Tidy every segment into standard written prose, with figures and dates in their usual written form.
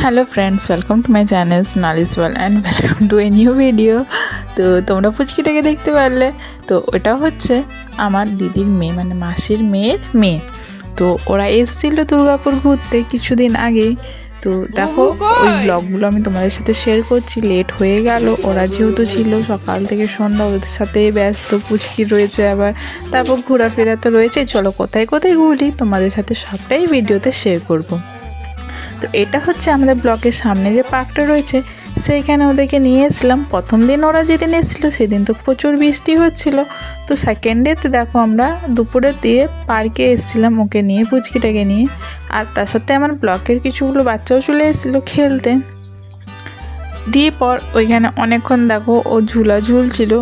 Hello friends, welcome to my channel Sonali's world and welcome to a new video. তো তোমরা পুচকিটাকে দেখতে পারলে, তো ওটা হচ্ছে আমার দিদির মেয়ে, মানে মাসির মেয়ের মেয়ে। তো ওরা এসেছিল দুর্গাপুর ঘুরতে কিছুদিন আগেই। তো দেখো ওই ব্লগগুলো আমি তোমাদের সাথে শেয়ার করছি। লেট হয়ে গেল, ওরা যেহেতু ছিল সকাল থেকে সন্ধ্যা ওদের সাথেই ব্যস্ত, পুচকি রয়েছে আবার, তারপর ঘোরাফেরা তো রয়েছে। চলো কোথায় কোথায় ঘুরি তোমাদের সাথে সবটাই ভিডিওতে শেয়ার করব। তো এটা হচ্ছে আমাদের ব্লকের সামনে যে পার্কটা রয়েছে, সেইখানে ওদেরকে নিয়ে এসলাম। প্রথম দিন ওরা যেদিন এসেছিলো সেদিন তো প্রচুর বৃষ্টি হচ্ছিল। তো সেকেন্ড ডেতে দেখো আমরা দুপুরের দিয়ে পার্কে এসেছিলাম ওকে নিয়ে, পুচকিটাকে নিয়ে। আর তার সাথে আমার ব্লকের কিছুগুলো বাচ্চাও চলে এসেছিলো খেলতে। দিয়ে পর ওইখানে অনেকক্ষণ দেখো ও ঝুলা ঝুলছিল,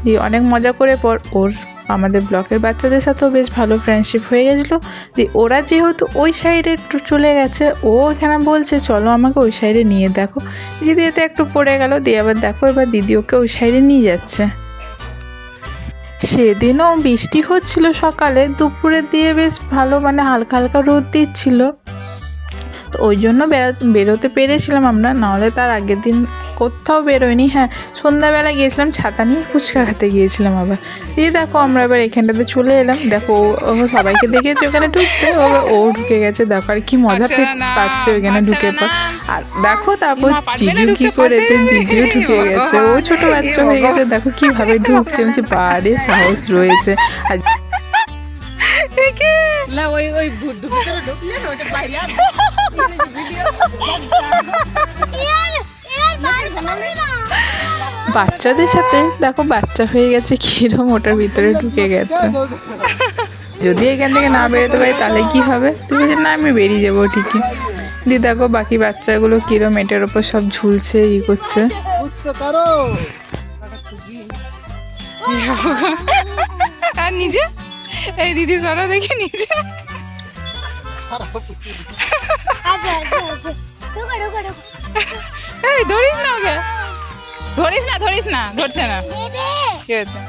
দিয়ে অনেক মজা করে পর ওর আমাদের ব্লকের বাচ্চাদের সাথেও বেশ ভালো ফ্রেন্ডশিপ হয়ে গেছিলো। দিয়ে ওরা যেহেতু ওই সাইডে একটু চলে গেছে, ও এখানে বলছে চলো আমাকে ওই সাইডে নিয়ে, দেখো দিদি এতে একটু পড়ে গেল। দিয়ে আবার দেখো এবার দিদি ওকে ওই সাইডে নিয়ে যাচ্ছে। সেদিনও বৃষ্টি হচ্ছিল সকালে, দুপুরের দিয়ে বেশ ভালো মানে হালকা হালকা রোদ দিচ্ছিল। তো ওই জন্য বেরোতে পেরেছিলাম আমরা, নাহলে তার আগের দিন কোথাও বেরোয়নি। হ্যাঁ, সন্ধ্যাবেলা গিয়েছিলাম ছাতা নিয়ে, ফুচকা খেতে গিয়েছিলাম আবার। দিয়ে দেখো আমরা এবার এখানটাতে চলে এলাম। দেখো ও সবাইকে দেখেছে ওখানে ঢুকতে, ও ঢুকে গেছে। দেখো আর কি মজা পাচ্ছে ওখানে ঢুকে পর। আর দেখো তারপর জিজু কি করেছে, জিজুও ঢুকে গেছে, ও ছোট বাচ্চা হয়ে গেছে। দেখো কিভাবে ঢুকছে, বলছে বাড়ে সাহস রয়েছে। আর বাচ্চাদের সাথে দেখো বাচ্চা হয়ে গেছে কিরম ওটার ভিতরে ঢুকে গেছে। যদি এখান থেকে না বেরোতে পারি তাহলে কি হবে, তুমি বলছে না আমি বেরিয়ে যাবো ঠিকই। দিয়ে দেখো বাকি বাচ্চাগুলো কিরম এটার ওপর সব ঝুলছে, ই করছে। আর নিজে এই দিদি সরা দেখে নিজে ধরিস না ওকে, ধরিস না ধরছে না, কি হয়েছে।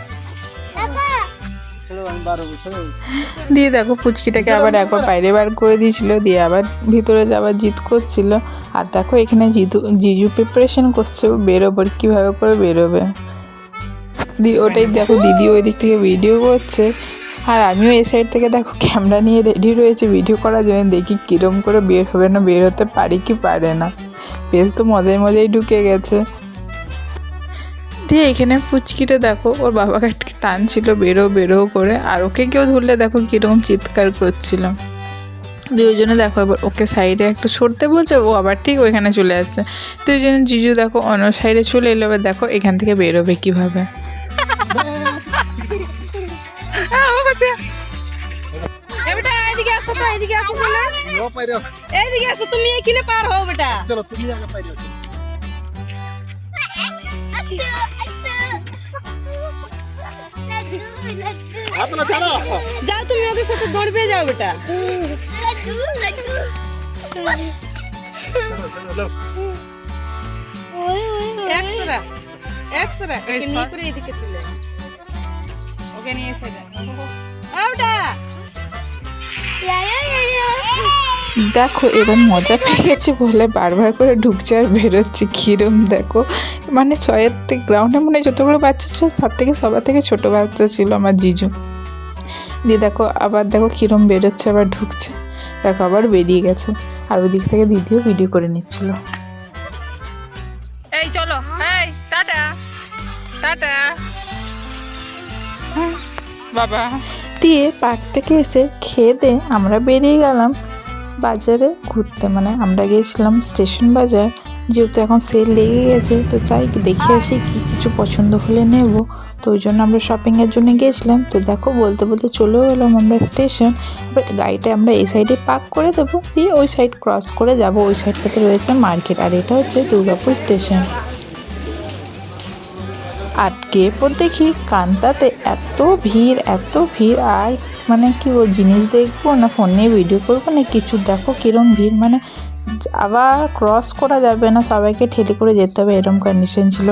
দিয়ে দেখো পুচকিটাকে আবার একবার বাইরে বার করে দিয়েছিল, দিয়ে আবার ভিতরে যাবার জিদ করছিল। আর দেখো এখানে জিজু প্রিপারেশন করছে বেরোবার, কীভাবে করে বেরোবে। দিয়ে ওটাই দেখো দিদি ওই দিক থেকে ভিডিও করছে, আর আমিও এই সাইড থেকে দেখো ক্যামেরা নিয়ে রেডি রয়েছে ভিডিও করার জন্য। দেখি কীরম করে বের হবে না, বের হতে পারি কি পারে না। বেশ তো মজাই মজাই ঢুকে গেছে। দিয়ে এখানে পুচকিটা দেখো ওর বাবাকে টানছিল বেরো বেরো করে, আর ওকে কেউ ধরলে দেখো কীরকম চিৎকার করছিল। দিয়ে ওই জন্য দেখো এবার ওকে সাইডে একটু সরতে বলছে, ও আবার ঠিক ওইখানে চলে আসছে। তো ওই জন্য জিজু দেখো অন্য সাইডে চলে এলো। এবার দেখো এখান থেকে বেরোবে কীভাবে। তুমি এখানে পার হও বেটা, চলো তুমি আগে পাইরো। যাও তুমি ওদের সাথে দৌড়বে যাও বেটা। একসরা নিয়ে করে এদিকে চলে ওকে নিয়ে এসে দেখো এবার মজা পেয়ে গেছে বলে বারবার করে ঢুকছে আর বেরোচ্ছে। কিরম দেখো মানে ছয়ের থেকে গ্রাউন্ডে মনে হয় যতগুলো বাচ্চা ছিল তার থেকে সবার থেকে ছোটো বাচ্চা ছিল আমার জিজু। দিয়ে দেখো আবার দেখো কিরম বেরোচ্ছে আবার ঢুকছে, দেখো আবার বেরিয়ে গেছে। আর ওই দিক থেকে দিদিও ভিডিও করে নিচ্ছিল। এই চলো, এই টাটা টাটা বাবা। দিয়ে পার্ক থেকে এসে খেয়ে দিয়ে আমরা বেরিয়ে গেলাম বাজারে ঘুরতে। মানে আমরা গিয়েছিলাম স্টেশন বাজার, যেহেতু এখন সেল লেগে গেছে। তো চাই দেখে আসি কি কিছু পছন্দ হলে নেব। তো ওই জন্য আমরা শপিংয়ের জন্য গিয়েছিলাম। তো দেখো বলতে বলতে চলেও এলাম আমরা স্টেশন। এবার গাড়িটা আমরা এই সাইডে পার্ক করে দেবো, দিয়ে ওই সাইড ক্রস করে যাব। ওই সাইডটাতে রয়েছে মার্কেট, আর এটা হচ্ছে দুর্গাপুর স্টেশন। আটকে পর দেখি কান্তাতে এত ভিড় আর মানে কি ও জিনিস দেখবো না ফোন নিয়ে ভিডিও করবো না কিছু। দেখো কিরম ভিড়, মানে আবার ক্রস করা যাবে না, সবাইকে ঠেলে করে যেতে হবে, এরকম কন্ডিশন ছিল।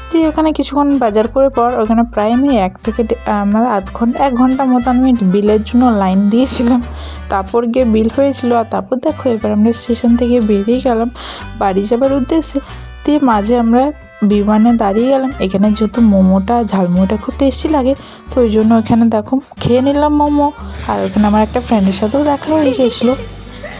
তো ওখানে কিছুক্ষণ বাজার করে পর ওখানে প্রায় আমি 1 ঘন্টা মতো আমি বিলের জন্য লাইন দিয়েছিলাম। তারপর গিয়ে বিল হয়েছিল। আর তারপর দেখো এবার আমরা স্টেশন থেকে বেরিয়ে গেলাম বাড়ি যাবার উদ্দেশ্যে। দিয়ে মাঝে আমরা বিমানে দাঁড়িয়ে গেলাম। এখানে যেহেতু মোমোটা ঝালমুড়িটা খুব টেস্টি লাগে, তো ওই জন্য ওখানে দেখো খেয়ে নিলাম মোমো। আর ওখানে আমার একটা ফ্রেন্ডের সাথেও দেখা হয়ে গেছিলো।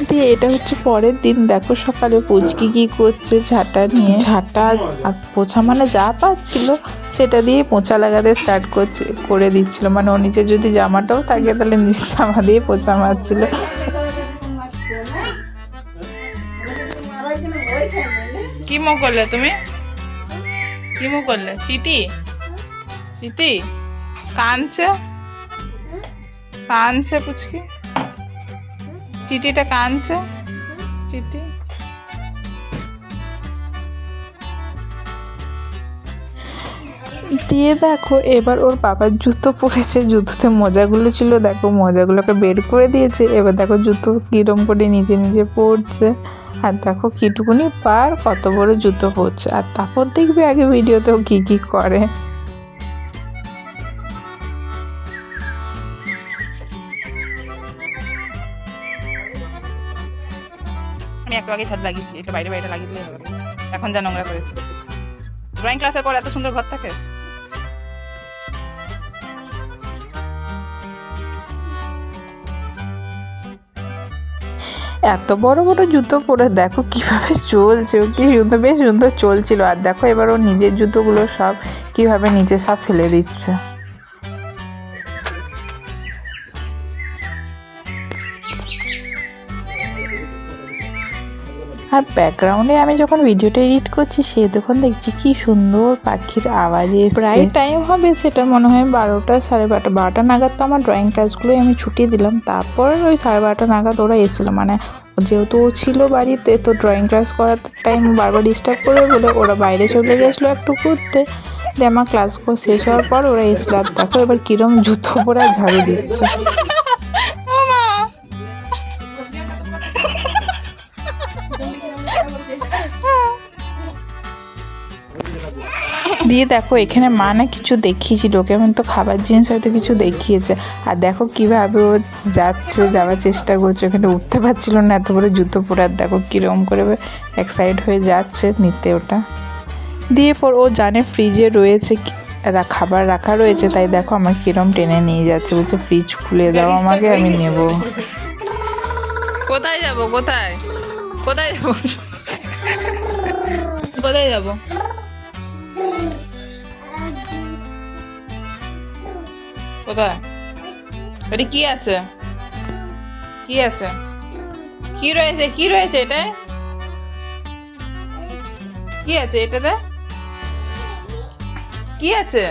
দিয়ে এটা হচ্ছে পরের দিন। দেখো সকালে পুচকি কী করছে, ঝাঁটা নিয়ে, ঝাঁটা আর পোছা মানে যা পাচ্ছিল সেটা দিয়ে পোছা লাগাতে স্টার্ট করে দিচ্ছিল। মানে ও নিচে যদি জামাটাও থাকে তাহলে নিচে জামা দিয়ে পোছা মারছিল। কি মুখ করলে তুমি? কি মুখ করলে? চিটি চিটি কাঁদছে, কাঁদছে পুচকি, চিটিটা কাঁদছে, চিটি। দিয়ে দেখো এবার ওর বাবার জুতো পরেছে, জুতোতে মোজাগুলো ছিল, দেখো মোজাগুলোকে বের করে দিয়েছে। এবার দেখো জুতো কিরম করে নিজে নিজে পরছে। আর দেখো কিটুকুনি পার কত বড় জুতো পরছে। আর তারপর দেখবে আগে ভিডিওতেও কী কী করে। আমি একটু আগে ছাদ লাগিয়েছি, এটা বাইরে বাইরে লাগিয়ে দিলে হবে। এখন যা নোংরা করেছি। ড্রয়িং ক্লাসের পর এত সুন্দর ঘর থাকে। এত বড় বড় জুতো পরে দেখো কিভাবে চলছে, ও কি সুন্দর, বেশ সুন্দর চলছিল। আর দেখো এবার ও নিজের জুতোগুলো সব কিভাবে নিচে সব ফেলে দিচ্ছে। আর ব্যাকগ্রাউন্ডে আমি যখন ভিডিওটা এডিট করছি সে তখন দেখছি কি সুন্দর পাখির আওয়াজ এসছে। প্রায় টাইম হবে সেটা মনে হয় 12টা 12:30 নাগাদ। তো আমার ড্রয়িং ক্লাসগুলোই আমি ছুটি দিলাম। তারপর ওই 12:30 নাগাদ ওরা এসেছিলো। মানে যেহেতু ও ছিল বাড়িতে, তো ড্রয়িং ক্লাস করার টাইম বারবার ডিস্টার্ব করবে বলে ওরা বাইরে চলে গেছিলো একটু ঘুরতে। দিয়ে আমার ক্লাস শেষ হওয়ার পর ওরা এসেছিলো। আর দেখো এবার কিরম জুতো পরে ঝাড়ু দিচ্ছে। দিয়ে দেখো এখানে মা না কিছু দেখিয়েছিল ওকে, এমন তো খাবার জিনিস হয়তো কিছু দেখিয়েছে। আর দেখো কিভাবে ও যাওয়ার চেষ্টা করছে, ওখানে উঠতে পারছিল না এত বড় জুতো পরে। আর দেখো কিরকম করে এক সাইড হয়ে যাচ্ছে নিতে ওটা। দিয়ে পর ও জানে ফ্রিজে রয়েছে খাবার রাখা রয়েছে, তাই দেখো আমার কিরম টেনে নিয়ে যাচ্ছে, বলছে ফ্রিজ খুলে দাও আমাকে, আমি নেব। কোথায় যাব? কোথায় কোথায় যাব? কোথায় যাব? কোথায়? ওটা কি আছে? কি আছে? কি রয়েছে? কি রয়েছে এটা? কি আছে এটাতে? কি আছে?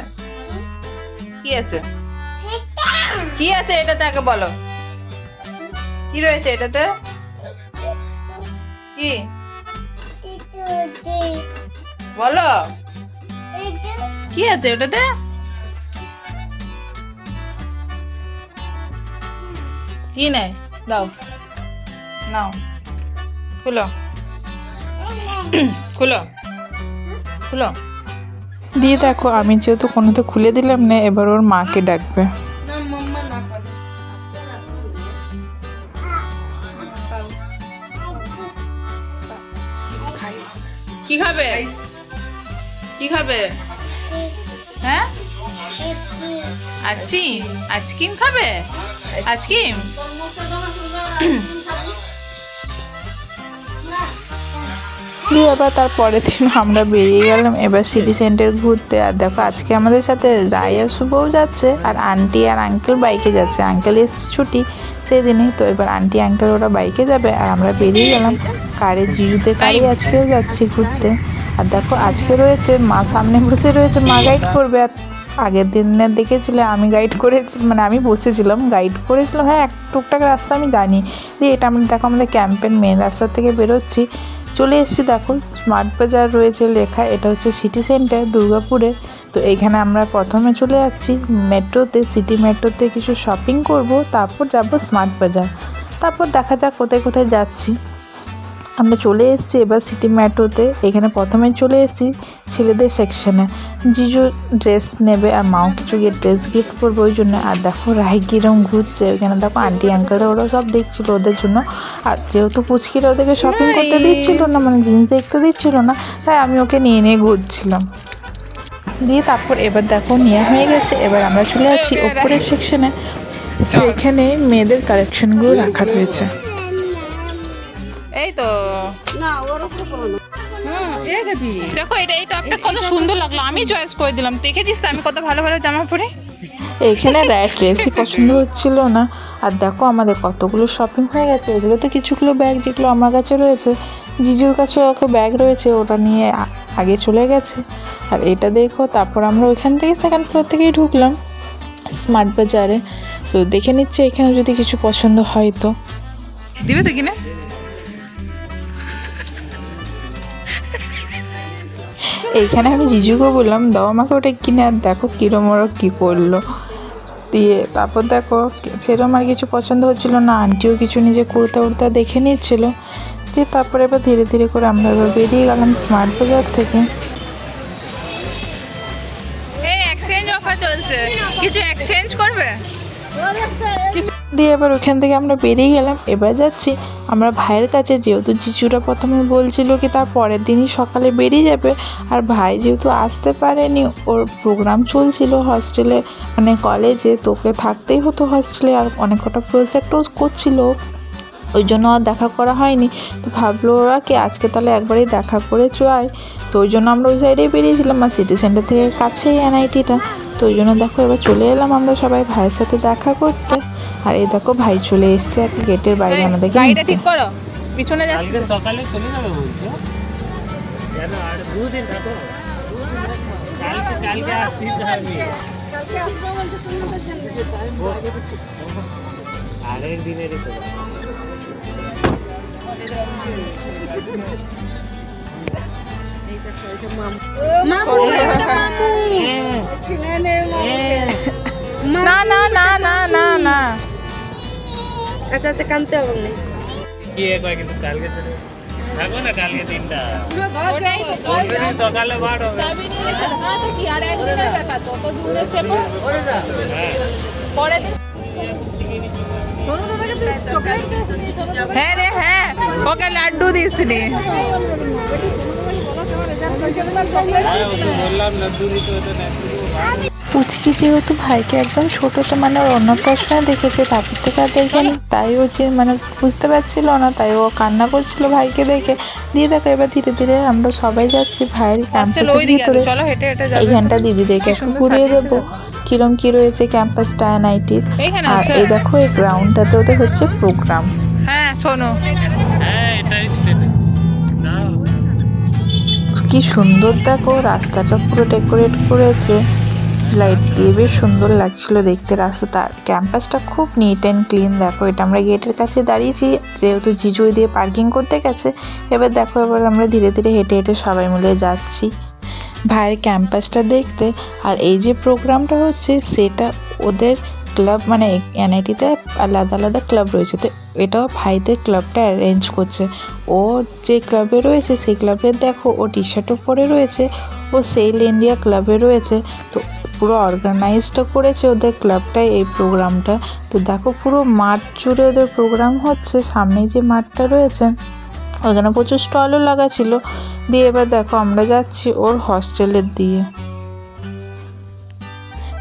কি আছে? কি আছে এটাতে আগে বলো। কি রয়েছে এটাতে? কি বলো? কি আছে ওটাতে? কি নেই? দাও, নাও, খুলো খুলো খুলো। দিয়ে দেখো আমি যেহেতু কোনোতে খুলে দিলাম না, এবার ওর মাকে ডাকবে। কি খাবে? কি খাবে? হ্যাঁ, আইসক্রিম খাবে? আইসক্রিম দিয়ে এবার তারপরের দিন আমরা বেরিয়ে গেলাম এবার সিটি সেন্টার ঘুরতে। আর দেখো আজকে আমাদের সাথে রায়া শুভও যাচ্ছে, আর আন্টি আর আঙ্কেল বাইকে যাচ্ছে। আঙ্কেল এসছে ছুটি সেদিনই, তো এবার আন্টি আঙ্কেল ওরা বাইকে যাবে আর আমরা বেরিয়ে গেলাম কারে, জিজুতে কারে আজকেও যাচ্ছি ঘুরতে। আর দেখো আজকে রয়েছে মা, সামনে বসে রয়েছে মা গাইড করবে। আর আগের দিনে দেখেছিলে আমি গাইড করেছি, মানে আমি বসেছিলাম গাইড করেছিলাম। হ্যাঁ এক টুকটাক রাস্তা আমি জানি। দিয়ে এটা আমরা দেখো আমাদের ক্যাম্পের মেন রাস্তা থেকে বেরোচ্ছি, চলে এসেছি। দেখো স্মার্ট বাজার রয়েছে লেখা, এটা হচ্ছে সিটি সেন্টার দুর্গাপুরে। তো এইখানে আমরা প্রথমে চলে যাচ্ছি মেট্রোতে, সিটি মেট্রোতে কিছু শপিং করব, তারপর যাব স্মার্ট বাজার, তারপর দেখা যাক কোথায় কোথায় যাচ্ছি। আমরা চলে এসেছি এবার সিটি মেট্রোতে। এখানে প্রথমে চলে এসেছি ছেলেদের সেকশনে। জিজু ড্রেস নেবে আর মাও কিছু ড্রেস গিফট করবে ওই জন্য। আর দেখো রাহি কিরম ঘুরছে, ওইখানে দেখো আন্টি আঙ্কেলরা ওরা সব দেখছিল ওদের জন্য। আর যেহেতু পুচকিরা ওদেরকে শপিং করতে দিচ্ছিল না, মানে জিনিস দেখতে দিচ্ছিল না, তাই আমি ওকে নিয়ে নিয়ে ঘুরছিলাম। দিয়ে তারপর এবার দেখো নেওয়া হয়ে গেছে, এবার আমরা চলে যাচ্ছি ওপরের সেকশনে। সেখানে মেয়েদের কালেকশনগুলো রাখা রয়েছে। এই তো দেখো এই টপটা কত সুন্দর লাগলো, আমি চয়েস করে দিলাম। দেখেছিস তো আমি কত ভালো ভালো জামা পরে। এইখানে ড্রেসই পছন্দ হচ্ছিল না। আর দেখো আমাদের কতগুলো শপিং হয়ে গেছে। এগুলো তো কিছুগুলো ব্যাগ যেগুলো আমার কাছে রয়েছে, জিজুর কাছে ওকে ব্যাগ রয়েছে, ওটা নিয়ে আগে চলে গেছে। আর এটা দেখো, তারপর আমরা ওইখান থেকে সেকেন্ড ফ্লোর থেকেই ঢুকলাম স্মার্ট বাজারে। তো দেখে নিচ্ছে এখানে যদি কিছু পছন্দ হয় তো দিবে তো কিনা। এইখানে আমি জিজুকে বললাম দাও আমাকে ওটা কিনে। আর দেখো কিরম ওরা কী করলো। দিয়ে তারপর দেখো সেরকম আর কিছু পছন্দ হচ্ছিলো না, আন্টিও কিছু নিজে কুর্তা উর্তা দেখে নিচ্ছিলো। দিয়ে তারপরে এবার ধীরে ধীরে করে আমরা এবার বেরিয়ে গেলাম স্মার্ট বাজার থেকে। এই এক্সচেঞ্জ অফার চলছে, কিছু এক্সচেঞ্জ করবে। দিয়ে এবার ওখান থেকে আমরা বেরিয়ে গেলাম। এবার যাচ্ছি আমরা ভাইয়ের কাছে, যেহেতু জিজুরা প্রথমে বলছিল কি তার পরের দিনই সকালে বেরিয়ে যাবে। আর ভাই যেহেতু আসতে পারেনি, ওর প্রোগ্রাম চলছিল হস্টেলে, মানে কলেজে, তোকে থাকতেই হতো হস্টেলে। আর অনেক কটা প্রজেক্টও করছিল, ওই জন্য আর দেখা করা হয়নি। তো ভাবলো ওরা কি আজকে তাহলে একবারেই দেখা করে যায়। তো ওই জন্য আমরা ওই সাইডেই বেরিয়েছিলাম। আর সিটি সেন্টার থেকে কাছেই এনআইটিটা, তো ওই জন্য দেখো এবার চলে এলাম আমরা সবাই ভাইয়ের সাথে দেখা করতে। আর এই দেখো ভাই চলে এসছে আর কি গেটের বাইরে আমাদেরকে গাড়িটা নিতে। ঠিক করো, পিছনে যাচ্ছে। কালকে সকালে চলে যাবে বলছো, কেন আর দুদিন থাকো। কালকে আসিতে হবে, আরেক দিনের তো না না না না না না আচ্ছা আচ্ছা কানতে হবে না কি একবার, কিন্তু কালকে চলে থাকো না, কালকে দিনটা ওটাই তো পরশু দিন সকালে বার হবে। চাবি নিয়ে রেখে দাও। না তো কি আর একদিনের ব্যাপার, তত দূরে সেপো হ্যাঁ পরে দিন। হ্যাঁ রে হ্যাঁ, ওকে লাড্ডু দিসনি। হ্যাঁ, ও তো বললাম না দূর দিতে হতো না। পুচকি যেহেতু ভাইকে একদম ছোটোতে মানে ওর অন্নপ্রাশনে দেখেছে, তারপর থেকে আর দেখেনি, তাই ও যে মানে বুঝতে পারছিল না, তাই ও কান্না করছিল ভাইকে দেখে। দিয়ে দেখো এবার ধীরে ধীরে আমরা সবাই যাচ্ছি ভাইয়ের ক্যাম্পাসের ভিতরে। চলো হেঁটে হেঁটে যাবে। এইখানটা দিদিদেরকে একটু ঘুরিয়ে দেবো কিরম কি রয়েছে ক্যাম্পাসটা এনআইটির। এইখানে আর আছে। এই দেখো এই গ্রাউন্ডটাতে ওদের হচ্ছে প্রোগ্রাম। হ্যাঁ শোনো, হ্যাঁ এটাই স্টেট না, কি সুন্দর দেখো রাস্তাটা পুরো ডেকোরেট করেছে লাইট দিয়ে, বেশ সুন্দর লাগছিল দেখতে রাস্তাটা। ক্যাম্পাসটা খুব নিট অ্যান্ড ক্লিন। দেখো এটা আমরা গেটের কাছে দাঁড়িয়েছি, যেহেতু জিজু দিয়ে পার্কিং করতে গেছে। এবার দেখো এবার আমরা ধীরে ধীরে হেঁটে হেঁটে সবাই মিলে যাচ্ছি ভাইয়ের ক্যাম্পাসটা দেখতে। আর এই যে প্রোগ্রামটা হচ্ছে সেটা ওদের ক্লাব, মানে এনআইটিতে আলাদা আলাদা ক্লাব রয়েছে, তো এটাও ভাইদের ক্লাবটা অ্যারেঞ্জ করছে। ও যে ক্লাবে রয়েছে সেই ক্লাবের দেখো ও টি শার্টও পরে রয়েছে, ও সেল ইন্ডিয়া ক্লাবে রয়েছে। তো পুরো অর্গানাইজটা করেছে ওদের ক্লাবটাই এই প্রোগ্রামটা। তো দেখো পুরো মাঠ জুড়ে ওদের প্রোগ্রাম হচ্ছে, সামনে যে মাঠটা রয়েছে ওখানে প্রচুর স্টলও লাগা ছিল। দিয়ে এবার দেখো আমরা যাচ্ছি ওর হস্টেলের দিয়ে।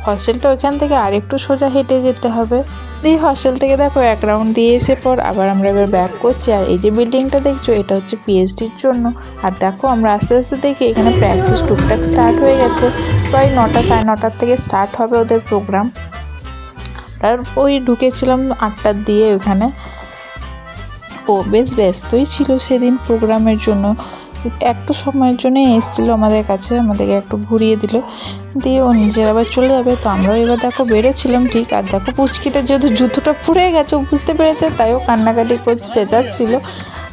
হস্টেলটা ওইখান থেকে আরেকটু সোজা হেঁটে যেতে হবে। দিয়ে হস্টেল থেকে দেখো এক রাউন্ড দিয়ে এসে পর আবার আমরা এবার ব্যাক করছি। আর এই যে বিল্ডিংটা দেখছো এটা হচ্ছে পিএইচডির জন্য। আর দেখো আমরা আস্তে আস্তে দেখি এখানে প্র্যাকটিস টুকটাক স্টার্ট হয়ে গেছে, প্রায় 9টা সাড়ে 9টার থেকে স্টার্ট হবে ওদের প্রোগ্রাম। আর ওই ঢুকেছিলাম 8টার দিয়ে ওখানে। ও বেশ ব্যস্তই ছিল সেদিন প্রোগ্রামের জন্য, একটু সময়ের জন্য এসেছিলো আমাদের কাছে, আমাদেরকে একটু ঘুরিয়ে দিল, দিয়ে ও নিজের আবার চলে যাবে। তো আমরাও এবার দেখো বেরোচ্ছিলাম ঠিক। আর দেখো পুচকিটা যেহেতু জুতোটা পুড়ে গেছে ও বুঝতে পেরেছে, তাই ও কান্নাকাটি করছে, চেঁচাচ্ছিল।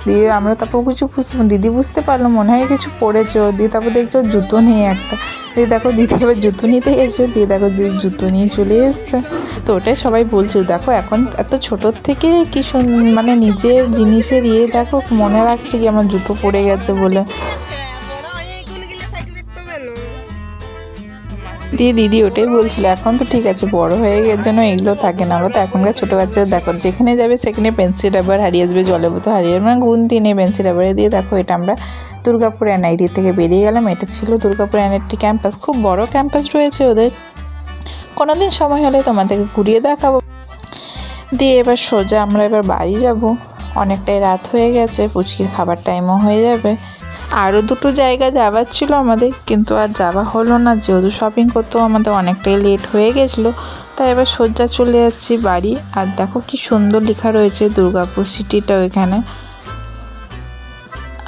দিয়ে আমরা তারপর কিছু দিদি বুঝতে পারলো মনে হয় কিছু পড়েছে ও, দিয়ে তারপর দেখছো জুতো নেই একটা, দিয়ে দেখো দিদি এবার জুতো নিতে এসেছে, দিয়ে দেখো দিদি জুতো নিয়ে চলে এসছে। তো ওটাই সবাই বলছে দেখো এখন এত ছোটোর থেকে কি মানে নিজের জিনিসের দেখো মনে রাখছে কি আমার জুতো পড়ে গেছে বলে। বড় হয়ে এইগুলো গিলে সাইকেল দেখতে হবে না। দিয়ে দিদি ওটাই বলছিল এখন তো ঠিক আছে বড় হয়ে গেছে যেন এগুলো থাকে না, আমরা তো এখনকার ছোটো বাচ্চারা দেখো যেখানে যাবে সেখানে পেন্সিল রাবার হারিয়ে আসবে, জলের বোতল হারিয়ে মানে গুনতি নেই পেন্সিল রাবারে। দিয়ে দেখো এটা আমরা দুর্গাপুর এনআইটি থেকে বেরিয়ে গেলাম, এটা ছিল দুর্গাপুর এনআইটি ক্যাম্পাস, খুব বড় ক্যাম্পাস রয়েছে ওদের, কোনোদিন সময় হলে তোমাদেরকে ঘুরিয়ে দেখাবো। দিয়ে এবার সোজা আমরা এবার বাড়ি যাব, অনেকটাই রাত হয়ে গেছে, পুচকির খাবার টাইমও হয়ে যাবে। আরও দুটো জায়গা যাওয়ার ছিল আমাদের, কিন্তু আর যাওয়া হলো না যেহেতু শপিং করতেও আমাদের অনেকটাই লেট হয়ে গেছিলো। তাই এবার সোজা চলে যাচ্ছি বাড়ি। আর দেখো কি সুন্দর লেখা রয়েছে দুর্গাপুর সিটিটা ওইখানে।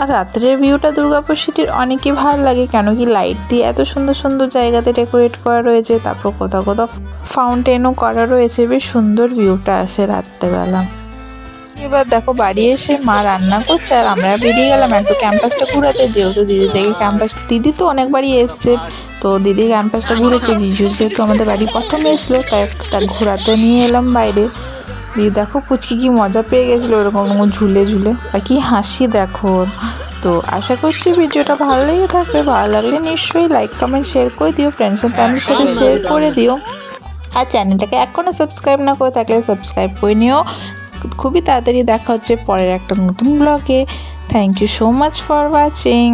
আর রাত্রের ভিউটা দুর্গাপুর সিটির অনেকই ভালো লাগে, কেন কি লাইট দিয়ে এত সুন্দর সুন্দর জায়গাতে ডেকোরেট করা রয়েছে, তারপর কোথাও কোথাও ফাউন্টেনও করা রয়েছে, বেশ সুন্দর ভিউটা আসে রাত্রেবেলা। এবার দেখো বাড়ি এসে মা রান্না করছে আর আমরা বেরিয়ে গেলাম একটু ক্যাম্পাসটা ঘুরাতে, যেহেতু দিদি থেকে দিদি তো অনেকবারই এসছে, তো দিদি ক্যাম্পাসটা ঘুরেছে, জিজু যেহেতু আমাদের বাড়ি প্রথম এসলো তাই একটা ঘোরাতে নিয়ে এলাম বাইরে। দিয়ে দেখো পুচকি কি মজা পেয়ে গেছিলো ওরকম ঝুলে ঝুলে, আর কি হাসি দেখো। তো আশা করছি ভিডিওটা ভালো লেগে থাকবে, ভালো লাগলে নিশ্চয়ই লাইক কমেন্ট শেয়ার করে দিও, ফ্রেন্ডস অ্যান্ড ফ্যামিলির সাথে শেয়ার করে দিও। আর চ্যানেলটাকে এখনও সাবস্ক্রাইব না করে থাকলে সাবস্ক্রাইব করে নিও। খুবই তাড়াতাড়ি দেখা হচ্ছে পরের একটা নতুন ব্লগে। Thank you so much for watching.